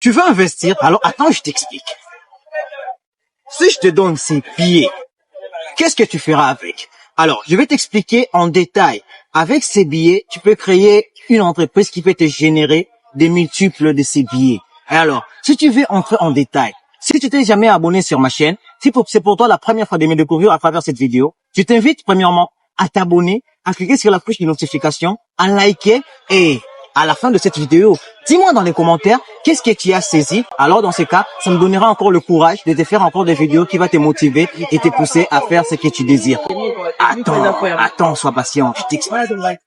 Tu veux investir? Alors attends, je t'explique. Si je te donne ces billets, qu'est-ce que tu feras avec? Alors, je vais t'expliquer en détail. Avec ces billets, tu peux créer une entreprise qui peut te générer des multiples de ces billets. Alors, si tu veux entrer en détail, si tu t'es jamais abonné sur ma chaîne, si c'est pour toi la première fois de me découvrir à travers cette vidéo, je t'invite premièrement à t'abonner, à cliquer sur la cloche de notification, à liker et à la fin de cette vidéo, dis-moi dans les commentaires qu'est-ce que tu as saisi. Alors dans ce cas, ça me donnera encore le courage de te faire encore des vidéos qui vont te motiver et te pousser à faire ce que tu désires. Attends, sois patient, je t'explique.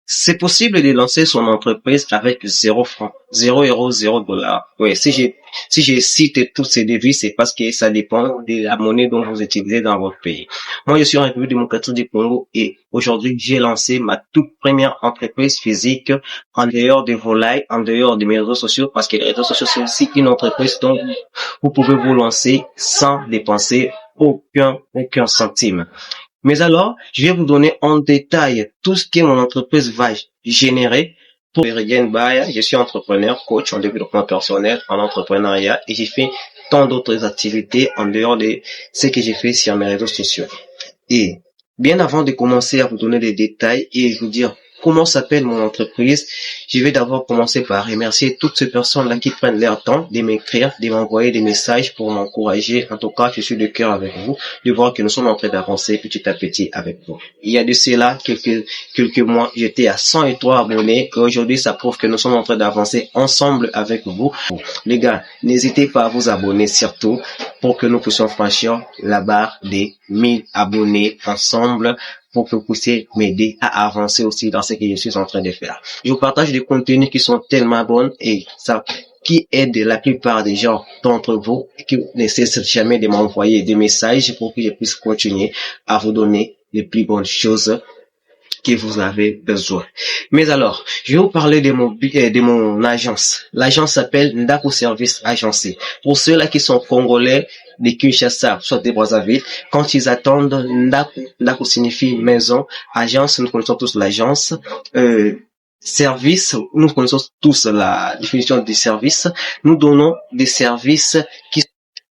C'est possible de lancer son entreprise avec 0 francs, 0 euros, 0 dollars. Oui, si j'ai cité tous ces devis, c'est parce que ça dépend de la monnaie dont vous utilisez dans votre pays. Moi, je suis en République démocratique du Congo et aujourd'hui, j'ai lancé ma toute première entreprise physique en dehors des volailles, en dehors des réseaux sociaux, parce que les réseaux sociaux, c'est aussi une entreprise dont vous pouvez vous lancer sans dépenser aucun centime. Mais alors, je vais vous donner en détail tout ce que mon entreprise va générer. Pour Erigen Baya, je suis entrepreneur, coach en développement personnel, en entrepreneuriat et j'ai fait tant d'autres activités en dehors de ce que j'ai fait sur mes réseaux sociaux. Et bien avant de commencer à vous donner des détails et vous dire comment s'appelle mon entreprise, je vais d'abord commencer par remercier toutes ces personnes-là qui prennent leur temps de m'écrire, de m'envoyer des messages pour m'encourager. En tout cas, je suis de cœur avec vous, de voir que nous sommes en train d'avancer petit à petit avec vous. Il y a de cela quelques mois, j'étais à 103 abonnés et aujourd'hui, ça prouve que nous sommes en train d'avancer ensemble avec vous. Les gars, n'hésitez pas à vous abonner surtout pour que nous puissions franchir la barre des 1000 abonnés ensemble, pour que vous puissiez m'aider à avancer aussi dans ce que je suis en train de faire. Je vous partage des contenus qui sont tellement bons et ça qui aident la plupart des gens d'entre vous qui ne cessent jamais de m'envoyer des messages pour que je puisse continuer à vous donner les plus bonnes choses que vous avez besoin. Mais alors, je vais vous parler de mon agence. L'agence s'appelle Ndako Service Agencé. Pour ceux-là qui sont congolais, de Kinshasa, soit de Brazzaville, quand ils attendent Ndako signifie maison, agence, nous connaissons tous l'agence, service, nous connaissons tous la définition des services. Nous donnons des services qui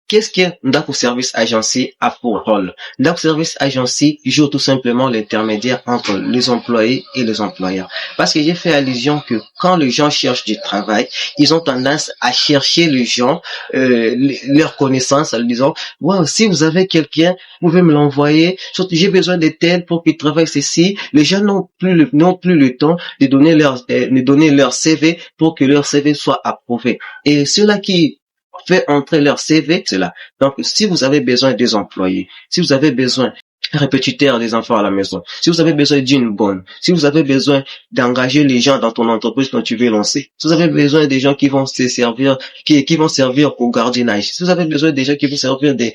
Qu'est-ce que Ndako Service Agency a pour rôle? Ndako Service Agency joue tout simplement l'intermédiaire entre les employés et les employeurs. Parce que j'ai fait allusion que quand les gens cherchent du travail, ils ont tendance à chercher les gens, leurs connaissances en disant, wow, si vous avez quelqu'un, vous pouvez me l'envoyer. Surtout, j'ai besoin de tel pour qu'il travaille ceci. Les gens n'ont plus le temps de donner leur CV pour que leur CV soit approuvé. Et ceux-là qui fait entrer leur CV, c'est là. Donc, si vous avez besoin des employés, si vous avez besoin répétiteurs des enfants à la maison, si vous avez besoin d'une bonne, si vous avez besoin d'engager les gens dans ton entreprise quand tu veux lancer, si vous avez besoin des gens qui vont se servir, qui vont servir au gardiennage, si vous avez besoin des gens qui vont servir de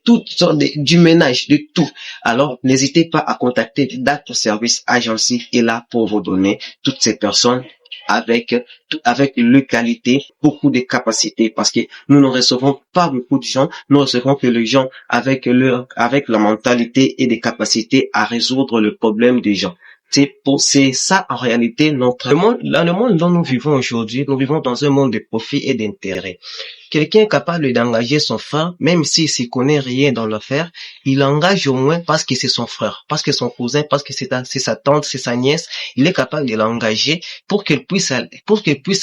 toutes sortes du ménage, de tout, alors n'hésitez pas à contacter Ndako Service Agency est là pour vous donner toutes ces personnes avec le qualité, beaucoup de capacités, parce que nous ne recevons pas beaucoup de gens, nous recevons que les gens avec la mentalité et des capacités à résoudre le problème des gens. C'est ça en réalité le monde dont nous vivons aujourd'hui. Nous vivons dans un monde de profit et d'intérêt. Quelqu'un capable d'engager son frère, même s'il s'y connaît rien dans l'affaire, il l'engage au moins parce que c'est son frère, parce que son cousin, parce que c'est sa tante, c'est sa nièce. Il est capable de l'engager pour qu'elle puisse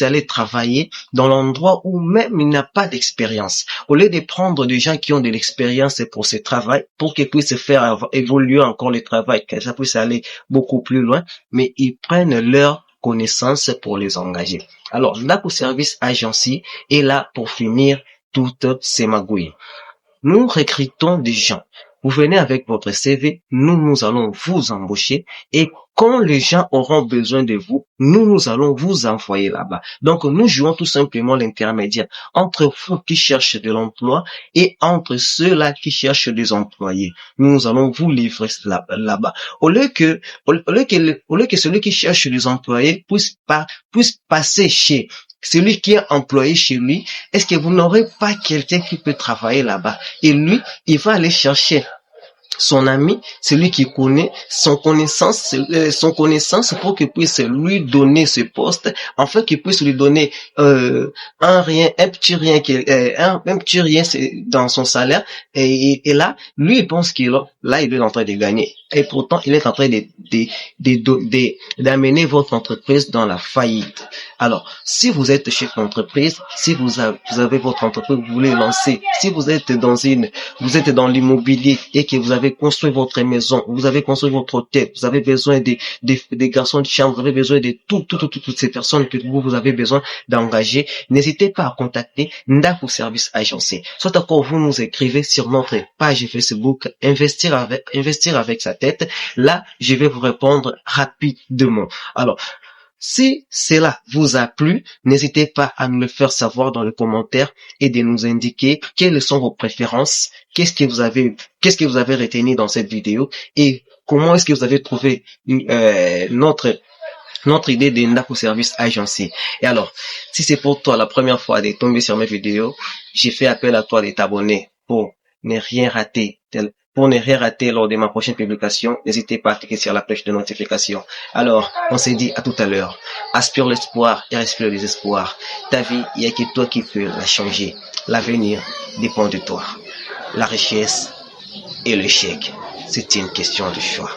aller travailler dans l'endroit où même il n'a pas d'expérience. Au lieu de prendre des gens qui ont de l'expérience pour ce travail, pour qu'ils puissent faire évoluer encore le travail, que ça puisse aller beaucoup plus loin, mais ils prennent leur connaissances pour les engager. Alors, Ndako Service Agency est là pour finir toutes ces magouilles. Nous recrutons des gens. Vous venez avec votre CV, nous allons vous embaucher et quand les gens auront besoin de vous, nous allons vous envoyer là-bas. Donc, nous jouons tout simplement l'intermédiaire entre vous qui cherchez de l'emploi et entre ceux-là qui cherchent des employés. Nous allons vous livrer là-bas. Au lieu que celui qui cherche des employés puisse passer chez celui qui est employé chez lui, est-ce que vous n'aurez pas quelqu'un qui peut travailler là-bas? Et lui, il va aller chercher son ami, celui qui connaît son connaissance pour qu'il puisse lui donner ce poste, enfin qu'il puisse lui donner un petit rien dans son salaire, et là, lui il pense qu'il est en train de gagner, et pourtant il est en train d'amener votre entreprise dans la faillite. Alors, si vous êtes chef d'entreprise, si vous avez votre entreprise, vous voulez lancer, si vous êtes dans l'immobilier et que vous avez construit votre maison, vous avez construit votre hôtel, vous avez besoin des garçons de chambre, vous avez besoin de toutes ces personnes que vous avez besoin d'engager, n'hésitez pas à contacter Ndaku Service Agencé. Soit encore vous nous écrivez sur notre page Facebook investir avec sa tête. Là, je vais vous répondre rapidement. Alors, si cela vous a plu, n'hésitez pas à nous le faire savoir dans les commentaires et de nous indiquer quelles sont vos préférences, qu'est-ce que vous avez retenu dans cette vidéo et comment est-ce que vous avez trouvé notre idée de Ndaku Service Agencé. Et alors, si c'est pour toi la première fois de tomber sur mes vidéos, j'ai fait appel à toi de t'abonner pour ne rien rater lors de ma prochaine publication. N'hésitez pas à cliquer sur la cloche de notification. Alors, on s'est dit à tout à l'heure. Aspire l'espoir et respire le désespoir. Ta vie, il n'y a que toi qui peux la changer. L'avenir dépend de toi. La richesse et l'échec, c'est une question de choix.